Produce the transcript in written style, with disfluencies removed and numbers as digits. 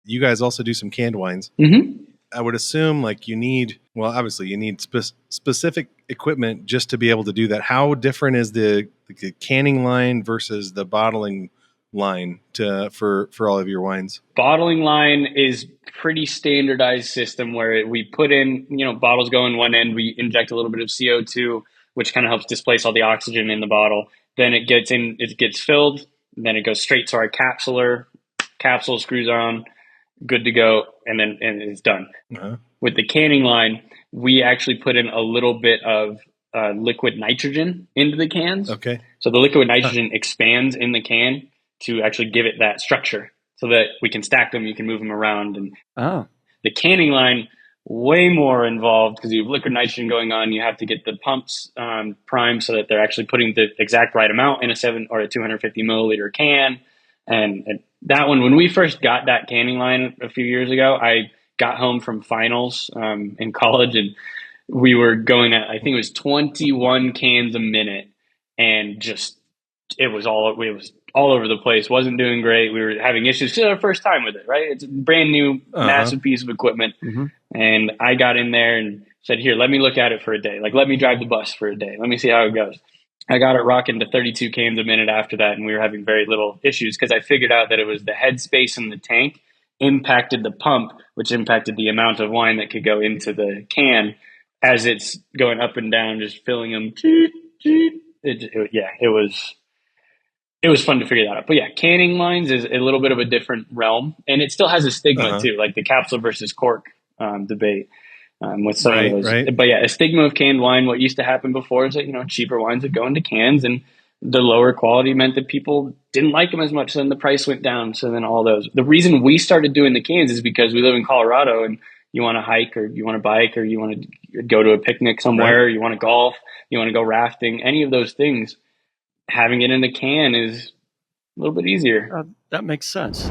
you guys also do some canned wines. Mm-hmm. I would assume like obviously you need specific equipment just to be able to do that. How different is the canning line versus the bottling line for all of your wines? Bottling line is pretty standardized system where we put in, bottles go in one end, we inject a little bit of CO2, which kind of helps displace all the oxygen in the bottle. Then it gets filled, then it goes straight to our capsular, capsule screws on, good to go, and it's done. Uh-huh. With the canning line, we actually put in a little bit of liquid nitrogen into the cans. Okay. So the liquid nitrogen expands in the can to actually give it that structure so that we can stack them, you can move them around. And the canning line, way more involved because you have liquid nitrogen going on. You have to get the pumps primed so that they're actually putting the exact right amount in a 250 milliliter can. And that one, when we first got that canning line a few years ago, I got home from finals in college, and we were going at, I think it was 21 cans a minute, and just it was all over the place. Wasn't doing great. We were having issues. It's our first time with it, right? It's a brand new, massive piece of equipment. Mm-hmm. And I got in there and said, "Here, let me look at it for a day. Like, let me drive the bus for a day. Let me see how it goes." I got it rocking to 32 cans a minute after that, and we were having very little issues because I figured out that it was the headspace in the tank impacted the pump, which impacted the amount of wine that could go into the can as it's going up and down, just filling them. It was fun to figure that out. But yeah, canning lines is a little bit of a different realm, and it still has a stigma too, like the capsule versus cork debate. With some of those. Right. But yeah, a stigma of canned wine. What used to happen before is that, cheaper wines would go into cans, and the lower quality meant that people didn't like them as much. So then the price went down. So then all those. The reason we started doing the cans is because we live in Colorado, and you want to hike, or you want to bike, or you want to go to a picnic somewhere, or you want to golf, you want to go rafting, any of those things, having it in a can is a little bit easier. That makes sense.